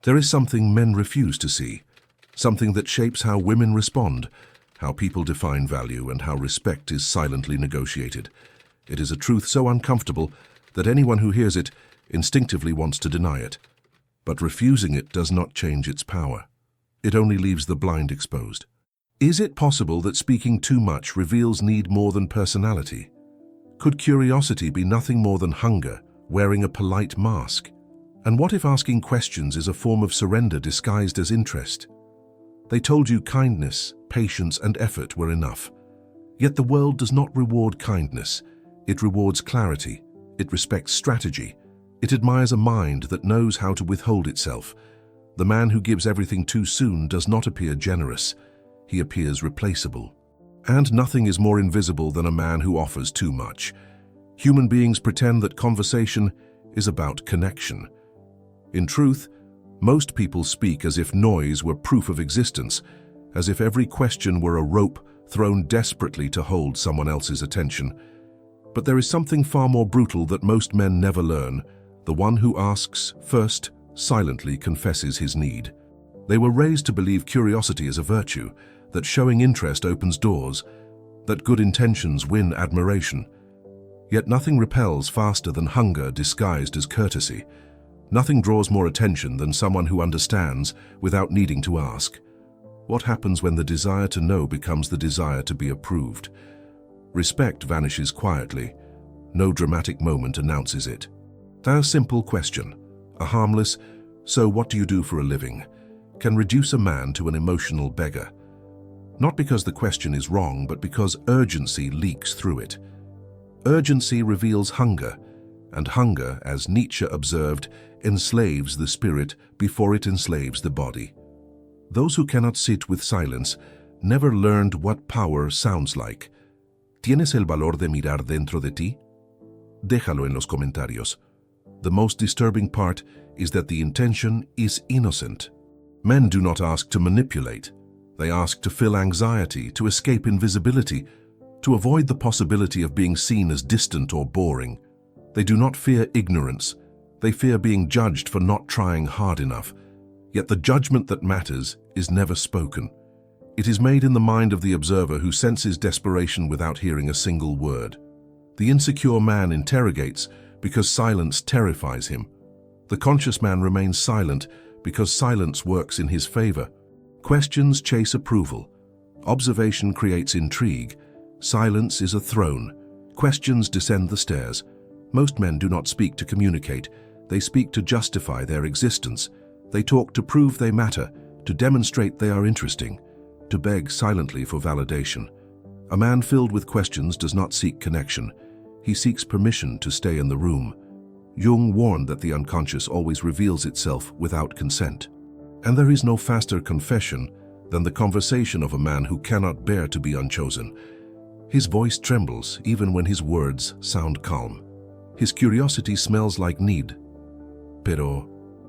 There is something men refuse to see, something that shapes how women respond, how people define value, and how respect is silently negotiated. It is a truth so uncomfortable that anyone who hears it instinctively wants to deny it. But refusing it does not change its power. It only leaves the blind exposed. Is it possible that speaking too much reveals need more than personality? Could curiosity be nothing more than hunger, wearing a polite mask? And what if asking questions is a form of surrender disguised as interest? They told you kindness, patience, and effort were enough. Yet the world does not reward kindness. It rewards clarity. It respects strategy. It admires a mind that knows how to withhold itself. The man who gives everything too soon does not appear generous. He appears replaceable. And nothing is more invisible than a man who offers too much. Human beings pretend that conversation is about connection. In truth, most people speak as if noise were proof of existence, as if every question were a rope thrown desperately to hold someone else's attention. But there is something far more brutal that most men never learn. The one who asks first silently confesses his need. They were raised to believe curiosity is a virtue, that showing interest opens doors, that good intentions win admiration. Yet nothing repels faster than hunger disguised as courtesy. Nothing draws more attention than someone who understands without needing to ask. What happens when the desire to know becomes the desire to be approved? Respect vanishes quietly. No dramatic moment announces it. A simple question, a harmless, "So what do you do for a living?" can reduce a man to an emotional beggar. Not because the question is wrong, but because urgency leaks through it. Urgency reveals hunger, and hunger, as Nietzsche observed, enslaves the spirit before it enslaves the body. Those who cannot sit with silence never learned what power sounds like. ¿Tienes el valor de mirar dentro de ti? Déjalo en los comentarios. The most disturbing part is that the intention is innocent. Men do not ask to manipulate. They ask to fill anxiety, to escape invisibility, to avoid the possibility of being seen as distant or boring. They do not fear ignorance. They fear being judged for not trying hard enough. Yet the judgment that matters is never spoken. It is made in the mind of the observer who senses desperation without hearing a single word. The insecure man interrogates because silence terrifies him. The conscious man remains silent because silence works in his favor. Questions chase approval. Observation creates intrigue. Silence is a throne. Questions descend the stairs. Most men do not speak to communicate. They speak to justify their existence. They talk to prove they matter, to demonstrate they are interesting, to beg silently for validation. A man filled with questions does not seek connection. He seeks permission to stay in the room. Jung warned that the unconscious always reveals itself without consent. And there is no faster confession than the conversation of a man who cannot bear to be unchosen. His voice trembles even when his words sound calm. His curiosity smells like need. Pero,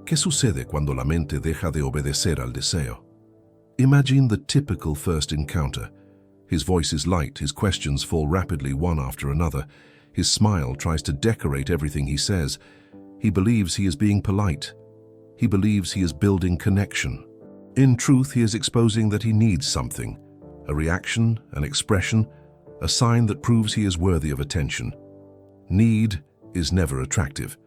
¿qué sucede cuando la mente deja de obedecer al deseo? Imagine the typical first encounter. His voice is light, his questions fall rapidly one after another. His smile tries to decorate everything he says. He believes he is being polite. He believes he is building connection. In truth, he is exposing that he needs something, a reaction, an expression, a sign that proves he is worthy of attention. Need is never attractive.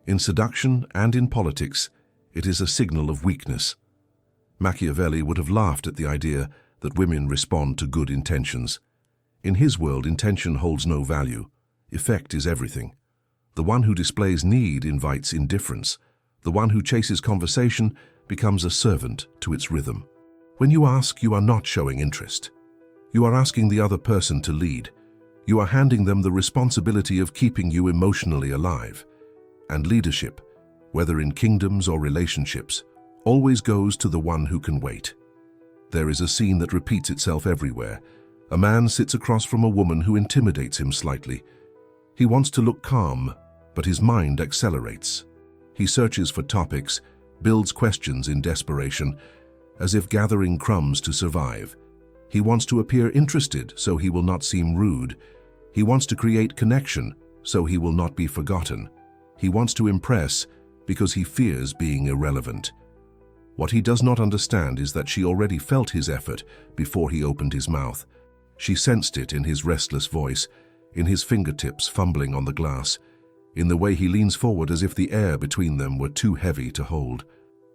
In seduction and in politics, it is a signal of weakness. Machiavelli would have laughed at the idea that women respond to good intentions. In his world, intention holds no value. Effect is everything. The one who displays need invites indifference. The one who chases conversation becomes a servant to its rhythm. When you ask, you are not showing interest. You are asking the other person to lead. You are handing them the responsibility of keeping you emotionally alive. And leadership, whether in kingdoms or relationships, always goes to the one who can wait. There is a scene that repeats itself everywhere. A man sits across from a woman who intimidates him slightly. He wants to look calm, but his mind accelerates. He searches for topics, builds questions in desperation, as if gathering crumbs to survive. He wants to appear interested so he will not seem rude. He wants to create connection so he will not be forgotten. He wants to impress because he fears being irrelevant. What he does not understand is that she already felt his effort before he opened his mouth. She sensed it in his restless voice, in his fingertips fumbling on the glass, in the way he leans forward as if the air between them were too heavy to hold.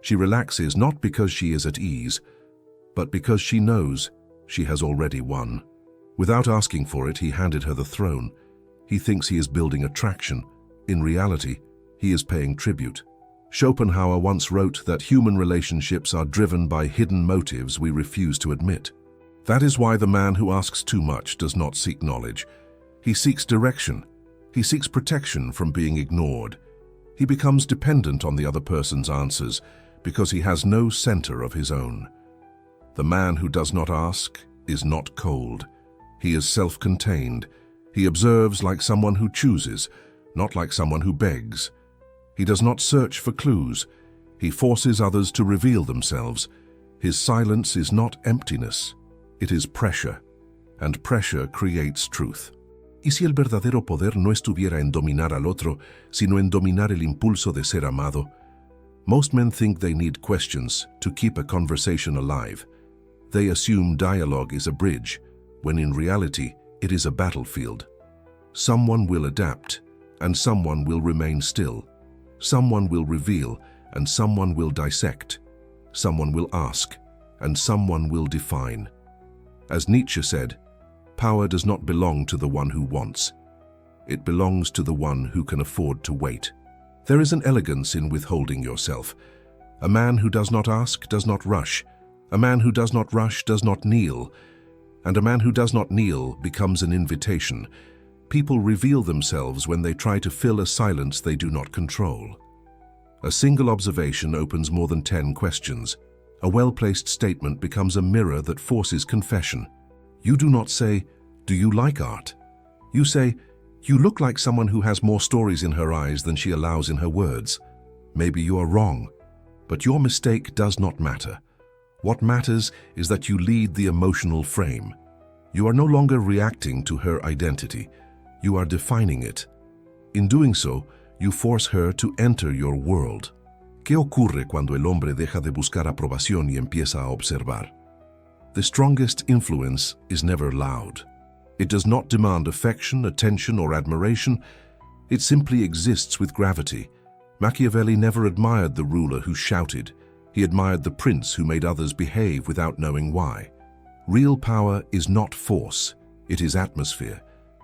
She relaxes not because she is at ease, but because she knows she has already won. Without asking for it, he handed her the throne. He thinks he is building attraction. In reality, he is paying tribute. Schopenhauer once wrote that human relationships are driven by hidden motives we refuse to admit. That is why the man who asks too much does not seek knowledge. He seeks direction. He seeks protection from being ignored. He becomes dependent on the other person's answers because he has no center of his own. The man who does not ask is not cold. He is self-contained. He observes like someone who chooses, not like someone who begs. He does not search for clues. He forces others to reveal themselves. His silence is not emptiness. It is pressure, and pressure creates truth. ¿Y si el verdadero poder no estuviera en dominar al otro, sino en dominar el impulso de ser amado? Most men think they need questions to keep a conversation alive. They assume dialogue is a bridge, when in reality it is a battlefield. Someone will adapt, and someone will remain still. Someone will reveal, and someone will dissect. Someone will ask, and someone will define. As Nietzsche said, power does not belong to the one who wants. It belongs to the one who can afford to wait. There is an elegance in withholding yourself. A man who does not ask does not rush. A man who does not rush does not kneel. And a man who does not kneel becomes an invitation. People reveal themselves when they try to fill a silence they do not control. A single observation opens more than 10 questions. A well-placed statement becomes a mirror that forces confession. You do not say, "Do you like art?" You say, "You look like someone who has more stories in her eyes than she allows in her words." Maybe you are wrong, but your mistake does not matter. What matters is that you lead the emotional frame. You are no longer reacting to her identity. You are defining it. In doing so, you force her to enter your world. ¿Qué ocurre cuando el hombre deja de buscar aprobación y empieza a observar? The strongest influence is never loud. It does not demand affection, attention, or admiration. It simply exists with gravity. Machiavelli never admired the ruler who shouted. He admired the prince who made others behave without knowing why. Real power is not force, it is atmosphere.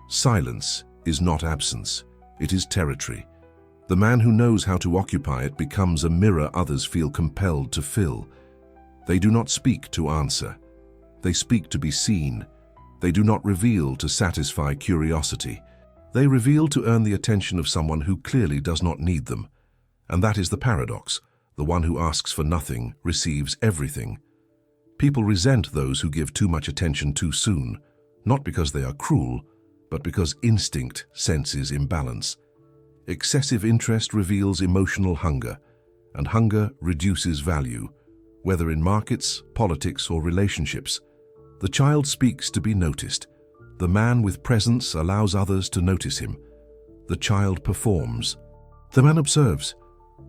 Silence is not absence, it is territory. The man who knows how to occupy it becomes a mirror others feel compelled to fill. They do not speak to answer. They speak to be seen. They do not reveal to satisfy curiosity. They reveal to earn the attention of someone who clearly does not need them. And that is the paradox. The one who asks for nothing receives everything. People resent those who give too much attention too soon, not because they are cruel, but because instinct senses imbalance. Excessive interest reveals emotional hunger, and hunger reduces value, whether in markets, politics, or relationships. The child speaks to be noticed. The man with presence allows others to notice him. The child performs. The man observes.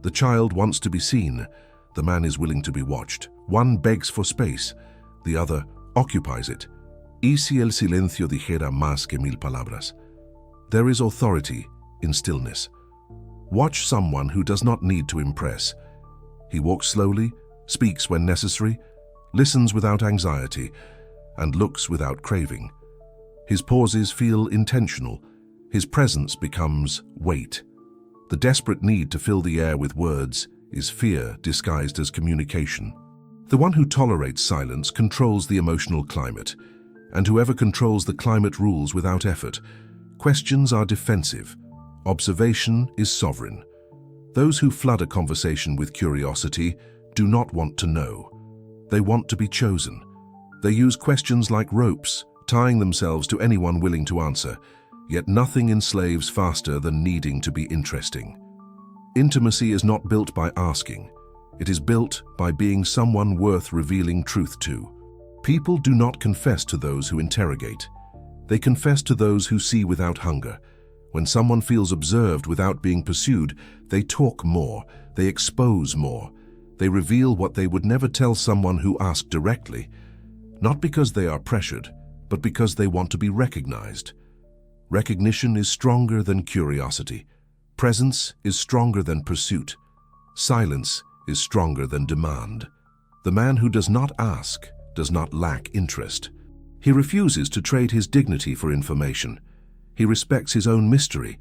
The child wants to be seen. The man is willing to be watched. One begs for space. The other occupies it. ¿Y si el silencio dijera más que mil palabras? There is authority in stillness. Watch someone who does not need to impress. He walks slowly, speaks when necessary, listens without anxiety, and looks without craving. His pauses feel intentional. His presence becomes weight. The desperate need to fill the air with words is fear disguised as communication. The one who tolerates silence controls the emotional climate, and whoever controls the climate rules without effort. Questions are defensive. Observation is sovereign. Those who flood a conversation with curiosity do not want to know. They want to be chosen. They use questions like ropes, tying themselves to anyone willing to answer, yet nothing enslaves faster than needing to be interesting. Intimacy is not built by asking. It is built by being someone worth revealing truth to. People do not confess to those who interrogate. They confess to those who see without hunger. When someone feels observed without being pursued, they talk more, they expose more. They reveal what they would never tell someone who asked directly, not because they are pressured, but because they want to be recognized. Recognition is stronger than curiosity. Presence is stronger than pursuit. Silence is stronger than demand. The man who does not ask does not lack interest. He refuses to trade his dignity for information. He respects his own mystery,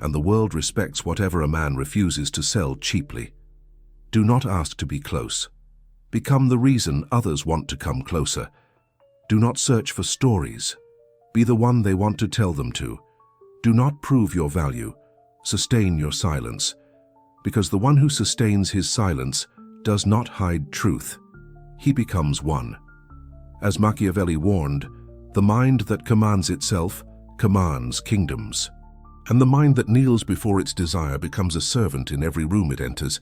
and the world respects whatever a man refuses to sell cheaply. Do not ask to be close. Become the reason others want to come closer. Do not search for stories. Be the one they want to tell them to. Do not prove your value. Sustain your silence, because the one who sustains his silence does not hide truth. He becomes one. As Machiavelli warned, the mind that commands itself commands kingdoms, and the mind that kneels before its desire becomes a servant in every room it enters.